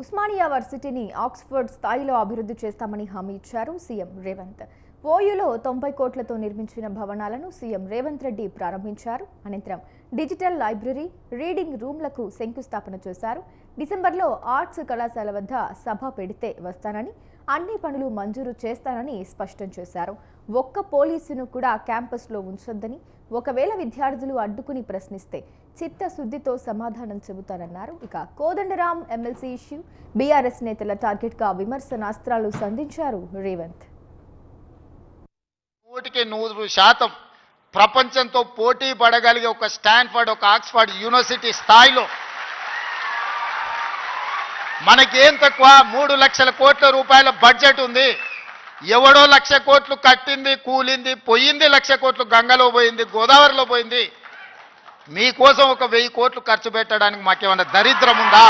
Osmania వర్సిటీని Oxford స్థాయిలో అభివృద్ధి చేస్తామని హామీ ఇచ్చారు సీఎం రేవంత్. ఓయూలో 90 కోట్లతో నిర్మించిన భవనాలను సీఎం రేవంత్ రెడ్డి ప్రారంభించారు. అనంతరం డిజిటల్ లైబ్రరీ, రీడింగ్ రూమ్లకు శంకుస్థాపన చేశారు. డిసెంబర్లో ఆర్ట్స్ కళాశాల వద్ద సభ పెడితే వస్తానని, అన్ని పనులు మంజూరు చేస్తానని స్పష్టం చేశారు. ఒక్క పోలీసును కూడా క్యాంపస్లో ఉంచొద్దని, ఒకవేళ విద్యార్థులు అడ్డుకుని ప్రశ్నిస్తే చిత్తశుద్ధితో సమాధానం చెబుతారన్నారు. ఇక కోదండరాం ఎమ్మెల్సీ ఇష్యూ, బీఆర్ఎస్ నేతల టార్గెట్గా విమర్శనాస్త్రాలు సంధించారు రేవంత్. 100% ప్రపంచంతో పోటీ పడగలిగే ఒక స్టాన్ఫర్డ్, ఒక ఆక్స్ఫర్డ్ యూనివర్సిటీ స్థాయిలో మనకేం తక్కువ 3 లక్షల కోట్ల రూపాయల బడ్జెట్ ఉంది. ఎవడో 1,00,000 కోట్లు కట్టింది, కూలింది, పోయింది. 1,00,000 కోట్లు గంగలో పోయింది, గోదావరిలో పోయింది. మీకోసం ఒక 1000 కోట్లు ఖర్చు పెట్టడానికి మాకేమన్నా దరిద్రం ఉందా?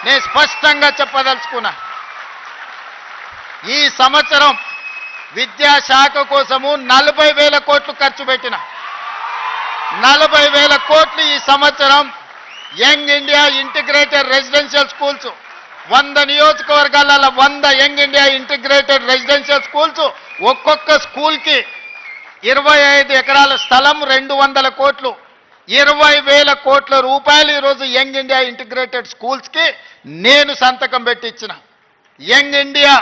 నేను స్పష్టంగా చెప్పదలుచుకున్నా. ఈ సంవత్సరం విద్యాశాఖ కోసము 40,000 కోట్లు ఖర్చు పెట్టిన 40,000 కోట్లు ఈ సంవత్సరం young India integrated residential schools 100 నియోజకవర్గాల 100 young India integrated residential schools, ఒక్కొక్క స్కూల్కి 25 ఎకరాల స్థలం, 200 కోట్లు, 20,000 కోట్ల రూపాయలు ఈరోజు యంగ్ ఇండియా ఇంటిగ్రేటెడ్ స్కూల్స్కి నేను సంతకం పెట్టి ఇచ్చిన. యంగ్ ఇండియా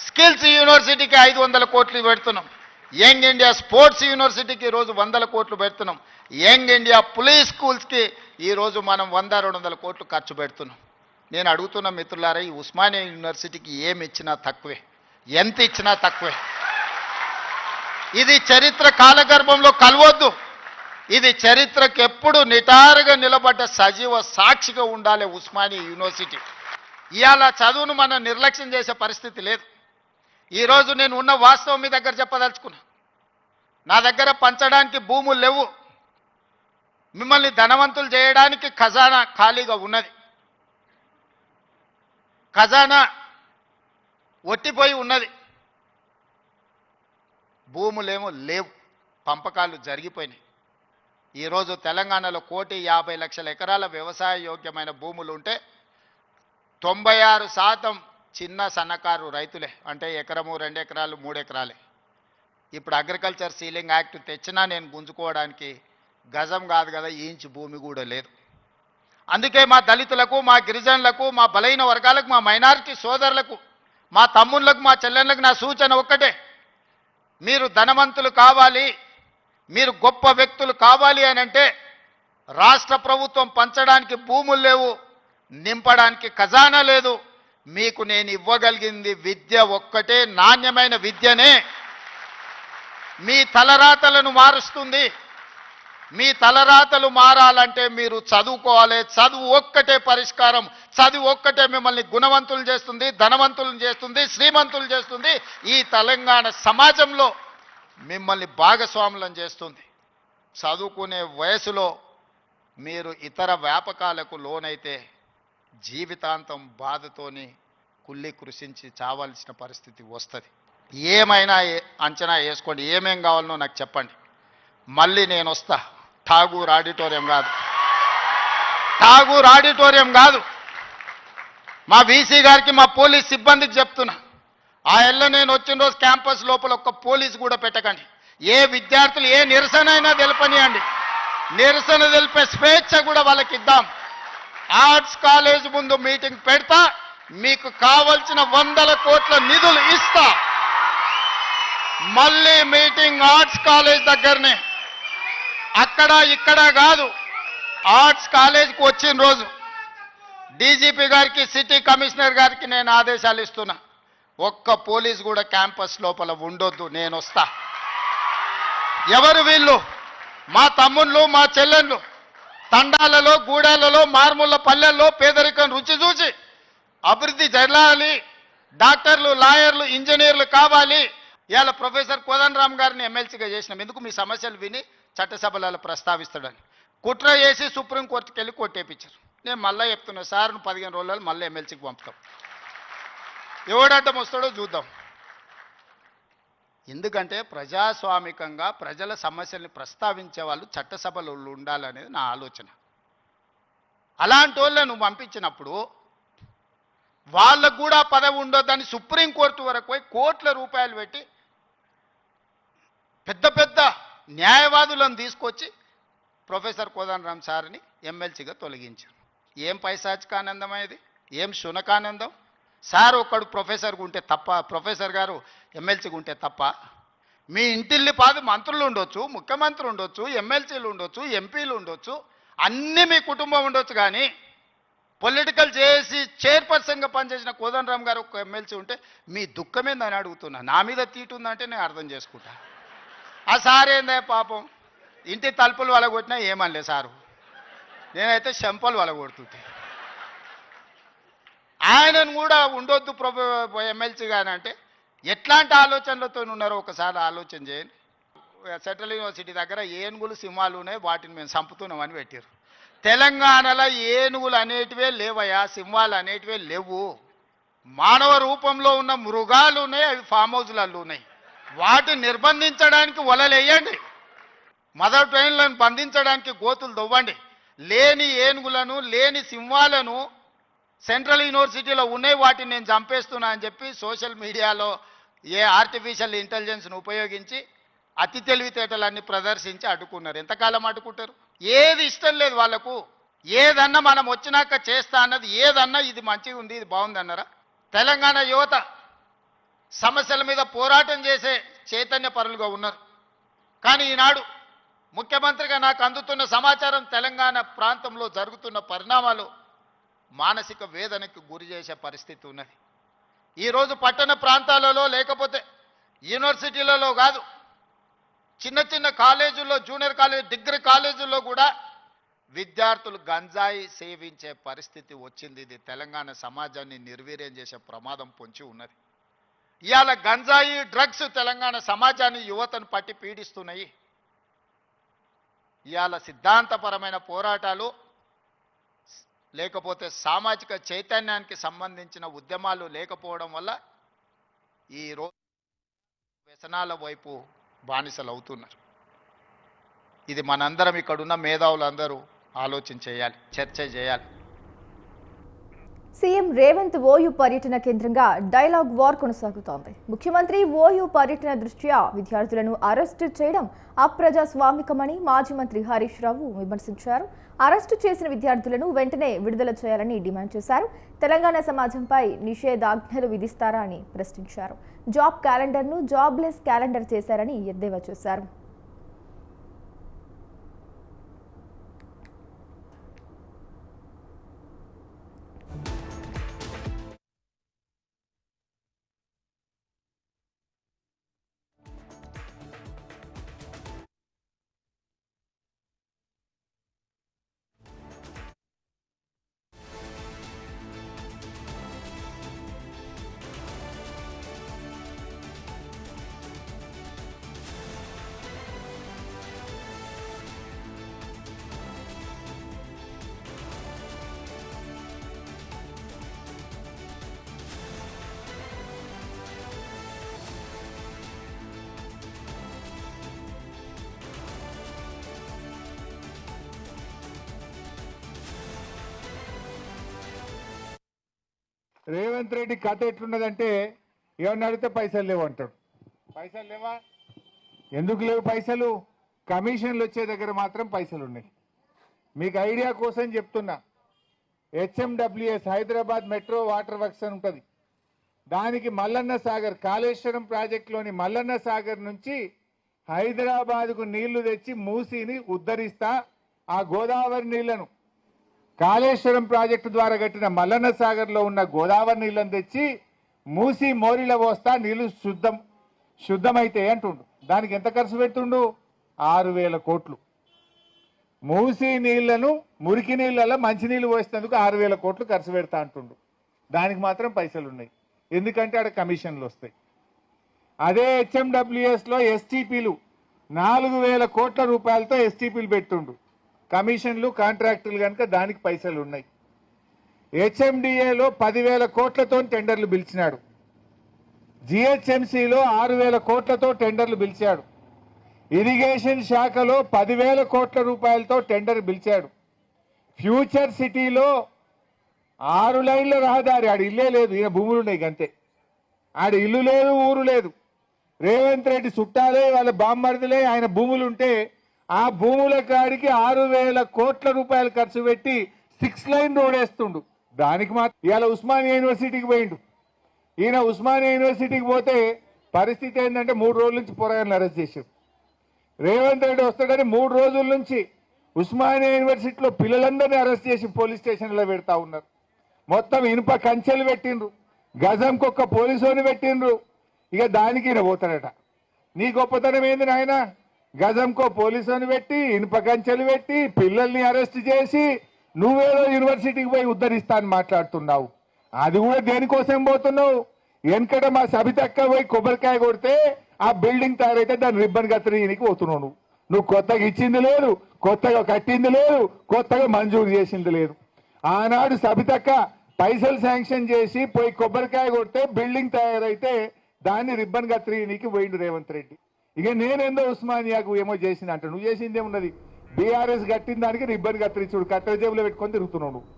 స్కిల్స్ యూనివర్సిటీకి 500 కోట్లు పెడుతున్నాం. యంగ్ ఇండియా స్పోర్ట్స్ యూనివర్సిటీకి ఈరోజు 100 కోట్లు పెడుతున్నాం. యంగ్ ఇండియా పోలీస్ స్కూల్స్కి ఈరోజు మనం 100-200 కోట్లు ఖర్చు పెడుతున్నాం. నేను అడుగుతున్న మిత్రులారా, ఈ ఉస్మానియా యూనివర్సిటీకి ఏమి ఇచ్చినా తక్కువే, ఎంత ఇచ్చినా తక్కువే. ఇది చరిత్ర కాలగర్భంలో కలవద్దు. ఇది చరిత్రకు ఎప్పుడు నిటారుగా నిలబడ్డ సజీవ సాక్షిగా ఉండాలి ఉస్మానియా యూనివర్సిటీ. ఇవాళ చదువును మనం నిర్లక్ష్యం చేసే పరిస్థితి లేదు. ఈరోజు నేను ఉన్న వాస్తవం మీ దగ్గర చెప్పదలుచుకున్నా. నా దగ్గర పంచడానికి భూములు లేవు. మిమ్మల్ని ధనవంతులు చేయడానికి ఖజానా ఖాళీగా ఉన్నది. ఖజానా ఒట్టిపోయి ఉన్నది. భూములేమో లేవు, పంపకాలు జరిగిపోయినాయి. ఈరోజు తెలంగాణలో 1,50,00,000 ఎకరాల వ్యవసాయ యోగ్యమైన భూములు ఉంటే 96% చిన్న సన్నకారు రైతులే. అంటే ఎకరము, 2 ఎకరాలు, 3 ఎకరాలే. ఇప్పుడు అగ్రికల్చర్ సీలింగ్ యాక్ట్ తెచ్చినా నేను గుంజుకోవడానికి గజం కాదు కదా, ఇంచు భూమి కూడా లేదు. అందుకే మా దళితులకు, మా గిరిజనులకు, మా బలైన వర్గాలకు, మా మైనారిటీ సోదరులకు, మా తమ్ముళ్ళకు, మా చెల్లెళ్ళకు నా సూచన ఒక్కటే: మీరు ధనవంతులు కావాలి, మీరు గొప్ప వ్యక్తులు కావాలి అని అంటే రాష్ట్ర ప్రభుత్వం పంచడానికి భూములు లేవు, నింపడానికి ఖజానా లేదు. మీకు నేను ఇవ్వగలిగింది విద్య ఒక్కటే, నాణ్యమైన విద్యనే. మీ తలరాతలను మారుస్తుంది. మీ తలరాతలు మారాలంటే మీరు చదువుకోవాలి. చదువు ఒక్కటే పరిష్కారం. చదువు ఒక్కటే మిమ్మల్ని గుణవంతులు చేస్తుంది, ధనవంతులను చేస్తుంది, శ్రీమంతులు చేస్తుంది. ఈ తెలంగాణ సమాజంలో మిమ్మల్ని భాగస్వాములను చేస్తుంది. చదువుకునే వయసులో మీరు ఇతర వ్యాపకాలకు లోనైతే జీవితాంతం బాధతోని కుళ్ళి కృషించి చావాల్సిన పరిస్థితి వస్తుంది. ఏమైనా అంచనా వేసుకోండి, ఏమేం కావాలనో నాకు చెప్పండి. మళ్ళీ నేను వస్తా. ఠాగూర్ ఆడిటోరియం కాదు, ఠాగూర్ ఆడిటోరియం కాదు. మా వీసీ గారికి, మా పోలీస్ సిబ్బందికి చెప్తున్నా, ఆ ఎల్ల నేను వచ్చిన రోజు క్యాంపస్ లోపల ఒక్క పోలీసు కూడా పెట్టకండి. ఏ విద్యార్థులు ఏ నిరసన అయినా తెలపనియండి. నిరసన తెలిపే స్వేచ్ఛ కూడా వాళ్ళకి ఇద్దాం. ఆర్ట్స్ కాలేజ్ ముందు మీటింగ్ పెడతా, మీకు కావలసిన 100 కోట్ల నిధులు ఇస్తా. మళ్ళీ మీటింగ్ ఆర్ట్స్ కాలేజ్ దగ్గరనే, అక్కడ ఇక్కడ కాదు. ఆర్ట్స్ కాలేజ్కి వచ్చిన రోజు డీజీపీ గారికి, సిటీ కమిషనర్ గారికి నేను ఆదేశాలు ఇస్తున్నా, ఒక్క పోలీస్ కూడా క్యాంపస్ లోపల ఉండొద్దు. నేను వస్తా. ఎవరు వీళ్ళు? మా తమ్ముళ్ళు, మా చెల్లెళ్ళు తండాలలో, గూడాలలో, మారుమూల పల్లెల్లో పేదరికం రుచి చూసి అభివృద్ధి జరగాలి. డాక్టర్లు, లాయర్లు, ఇంజనీర్లు కావాలి. ఇవాళ ప్రొఫెసర్ కోదండరాం గారిని ఎమ్మెల్సీగా చేసినాం. ఎందుకు? మీ సమస్యలు విని చట్టసభలలో ప్రస్తావిస్తాడని. కుట్ర చేసి సుప్రీంకోర్టుకి వెళ్ళి కొట్టేపించారు. నేను మళ్ళీ చెప్తున్నా, సార్ 15 రోజులు మళ్ళీ ఎమ్మెల్సీకి పంపుతాం. ఎవడడ్డం వస్తాడో చూద్దాం. ఎందుకంటే ప్రజాస్వామికంగా ప్రజల సమస్యల్ని ప్రస్తావించే వాళ్ళు చట్టసభలో ఉండాలనేది నా ఆలోచన. అలాంటి వాళ్ళను పంపించినప్పుడు వాళ్ళకు కూడా పదవి ఉండొద్దని సుప్రీంకోర్టు వరకు పోయి కోట్ల రూపాయలు పెట్టి పెద్ద పెద్ద న్యాయవాదులను తీసుకొచ్చి ప్రొఫెసర్ కోదండరామ్ సార్ని ఎమ్మెల్సీగా తొలగించారు. ఏం పైశాచిక ఆనందం ఇది, ఏం శునకానందం? సార్ ఒక్కడు ప్రొఫెసర్గా ఉంటే తప్ప, ప్రొఫెసర్ గారు ఎమ్మెల్సీగా ఉంటే తప్ప? మీ ఇంటిల్లి పాది మంత్రులు ఉండొచ్చు, ముఖ్యమంత్రులు ఉండొచ్చు, ఎమ్మెల్సీలు ఉండొచ్చు, ఎంపీలు ఉండొచ్చు, అన్నీ మీ కుటుంబం ఉండొచ్చు, కానీ పొలిటికల్ చేసి చైర్పర్సన్గా పనిచేసిన కోదండరామ్ గారు ఒక ఎమ్మెల్సీ ఉంటే మీ దుఃఖమేందని అడుగుతున్నా. నా మీద తీటు ఉందంటే నేను అర్థం చేసుకుంటా. ఆ సార్ ఏందే పాపం, ఇంటి తలుపులు వలగొట్టినా ఏమనలే సారు, నేనైతే చెంపలు వలగొడుతుంటే. ఆయనను కూడా ఉండొద్దు ఎమ్మెల్సీ కానీ అంటే ఎట్లాంటి ఆలోచనలతో ఉన్నారో ఒకసారి ఆలోచన చేయండి. సెంట్రల్ యూనివర్సిటీ దగ్గర ఏనుగులు సింహాలు ఉన్నాయి, వాటిని మేము చంపుతున్నామని పెట్టారు. తెలంగాణలో ఏనుగులు అనేటివే లేవయా, సింహాలు అనేటివే లేవు. మానవ రూపంలో ఉన్న మృగాలు ఉన్నాయి, అవి ఫామ్ హౌస్లలో ఉన్నాయి. వాటిని నిర్బంధించడానికి వలలేయండి, మదర్ ట్రైన్లను బంధించడానికి గోతులు దవ్వండి. లేని ఏనుగులను, లేని సింహాలను సెంట్రల్ యూనివర్సిటీలో ఉన్నాయి, వాటిని నేను చంపేస్తున్నా అని చెప్పి సోషల్ మీడియాలో ఆర్టిఫిషియల్ ఇంటెలిజెన్స్ను ఉపయోగించి అతి తెలివితేటలన్నీ ప్రదర్శించి అడ్డుకున్నారు. ఎంతకాలం అడ్డుకుంటారు? ఏది ఇష్టం లేదు వాళ్ళకు. ఏదన్నా మనం వచ్చినాక చేస్తా అన్నది ఏదన్నా ఇది మంచిగా ఉంది, ఇది బాగుంది అన్నారా? తెలంగాణ యువత సమస్యల మీద పోరాటం చేసే చైతన్య పరులుగా ఉన్నారు. కానీ ఈనాడు ముఖ్యమంత్రిగా నాకు అందుతున్న సమాచారం, తెలంగాణ ప్రాంతంలో జరుగుతున్న పరిణామాలు మానసిక వేదనకు గురి చేసే పరిస్థితి ఉన్నది. ఈరోజు పట్టణ ప్రాంతాలలో లేకపోతే యూనివర్సిటీలలో కాదు, చిన్న చిన్న కాలేజీల్లో, జూనియర్ కాలేజ్, డిగ్రీ కాలేజీల్లో కూడా విద్యార్థులు గంజాయి సేవించే పరిస్థితి వచ్చింది. ఇది తెలంగాణ సమాజాన్ని నిర్వీర్యం చేసే ప్రమాదం పొంచి ఉన్నది. ఇవాళ గంజాయి, డ్రగ్స్ తెలంగాణ సమాజాన్ని, యువతను పట్టి పీడిస్తున్నాయి. ఇవాళ సిద్ధాంతపరమైన పోరాటాలు లేకపోతే సామాజిక చైతన్యానికి సంబంధించిన ఉద్యమాలు లేకపోవడం వల్ల ఈ రోజు వ్యసనాల వైపు బానిసలు అవుతున్నారు. ఇది మనందరం, ఇక్కడున్న మేధావులందరూ ఆలోచన చేయాలి, చర్చ చేయాలి. సీఎం రేవంత్ ఓయూ పర్యటన కేంద్రంగా డైలాగ్ వార్ కొనసాగుతోంది. ముఖ్యమంత్రి ఓయూ పర్యటన దృష్ట్యా విద్యార్థులను అరెస్టు చేయడం అప్రజాస్వామికమని మాజీ మంత్రి హరీష్ రావు విమర్శించారు. అరెస్టు చేసిన విద్యార్థులను వెంటనే విడుదల చేయాలని డిమాండ్ చేశారు. తెలంగాణ సమాజంపై నిషేధాజ్ఞలు విధిస్తారా అని ప్రశ్నించారు. జాబ్ క్యాలెండర్ను జాబ్లెస్ క్యాలెండర్ చేశారని ఎద్దేవా చేశారు. రేవంత్ రెడ్డి కథ ఎట్లున్నదంటే, ఏమన్నా అడిగితే పైసలు లేవు అంటాడు. పైసలు లేవా? ఎందుకు లేవు పైసలు? కమిషన్లు వచ్చే దగ్గర మాత్రం పైసలు ఉన్నాయి. మీకు ఐడియా కోసం చెప్తున్నా, HMWS Hyderabad metro water works అని ఉంటుంది. దానికి మల్లన్న సాగర్, కాళేశ్వరం ప్రాజెక్టులోని మల్లన్న సాగర్ నుంచి హైదరాబాద్కు నీళ్లు తెచ్చి మూసీని ఉద్ధరిస్తా, ఆ గోదావరి నీళ్లను కాళేశ్వరం ప్రాజెక్టు ద్వారా కట్టిన మల్లన్న సాగర్లో ఉన్న గోదావరి నీళ్ళని తెచ్చి మూసి మోరిలో పోస్తా, నీళ్లు శుద్ధమైతే అంటుండు. దానికి ఎంత ఖర్చు పెడుతుండు? 6,000 కోట్లు. మూసి నీళ్లను, మురికి నీళ్ళలో మంచినీళ్ళు పోసినందుకు 6,000 కోట్లు ఖర్చు పెడతా అంటుండు. దానికి మాత్రం పైసలు ఉన్నాయి, ఎందుకంటే ఆడ కమిషన్లు వస్తాయి. అదే HMWSలో STPలు 4,000 కోట్ల రూపాయలతో STPలు పెట్టుండు. కమిషన్లు, కాంట్రాక్టులు కనుక దానికి పైసలు ఉన్నాయి. HMDAలో 10,000 కోట్లతో టెండర్లు పిలిచినాడు. GHMCలో 6,000 కోట్లతో టెండర్లు పిలిచాడు. ఇరిగేషన్ శాఖలో 10,000 కోట్ల రూపాయలతో టెండర్ పిలిచాడు. ఫ్యూచర్ సిటీలో 6 లైన్ల రహదారి, ఆడ ఇల్లే లేదు, ఈయన భూములు ఉన్నాయి అంతే. ఆడ ఇల్లు లేదు, ఊరు లేదు. రేవంత్ రెడ్డి చుట్టాలే, వాళ్ళ బామ్మర్దులే, ఆయన భూములు ఉంటే ఆ భూముల కాడికి 6,000 కోట్ల రూపాయలు ఖర్చు పెట్టి 6 లైన్ రోడ్ వేస్తుండు. దానికి మాత్రం ఇవాళ ఉస్మానియా యూనివర్సిటీకి పోయిండు. ఈయన ఉస్మానియా యూనివర్సిటీకి పోతే పరిస్థితి ఏంటంటే 3 రోజుల నుంచి పోరాటాలను అరెస్ట్ చేశారు. రేవంత్ రెడ్డి వస్తాడని 3 రోజుల నుంచి ఉస్మానియా యూనివర్సిటీలో పిల్లలందరినీ అరెస్ట్ చేసి పోలీస్ స్టేషన్లో పెడతా ఉన్నారు. మొత్తం ఇనుప కంచెలు పెట్టిండ్రు, గజంకొక్క పోలీసుని పెట్టిండ్రు. ఇక దానికి ఈయన పోతాడట. నీ గొప్పతనం ఏంది నాయన? గజంకో పోలీసుని పెట్టి, ఇనుప కంచెలు పెట్టి, పిల్లల్ని అరెస్ట్ చేసి నువ్వేదో యూనివర్సిటీకి పోయి ఉద్ధరిస్తా అని మాట్లాడుతున్నావు. అది కూడా దేనికోసం పోతున్నావు? వెనకట మా సబితక్క పోయి కొబ్బరికాయ కొడితే ఆ బిల్డింగ్ తయారైతే దాన్ని రిబ్బన్ కత్తిరీనికి పోతున్నావు. నువ్వు కొత్తగా ఇచ్చింది లేదు, కొత్తగా కట్టింది లేదు, కొత్తగా మంజూరు చేసింది లేదు. ఆనాడు సబితక్క పైసలు శాంక్షన్ చేసి పోయి కొబ్బరికాయ కొడితే బిల్డింగ్ తయారైతే దాన్ని రిబ్బన్ కత్తిరీనికి పోయిండు రేవంత్ రెడ్డి. ఇక నేనేందో ఉస్మానియాకు ఏమో చేసింది అంట. నువ్వు చేసింది ఏమున్నది? బీఆర్ఎస్ కట్టిన దానికి రిబ్బన్ కత్తిరించుడు, కత్తెర జేబులో పెట్టుకొని తిరుగుతున్నావు నువ్వు.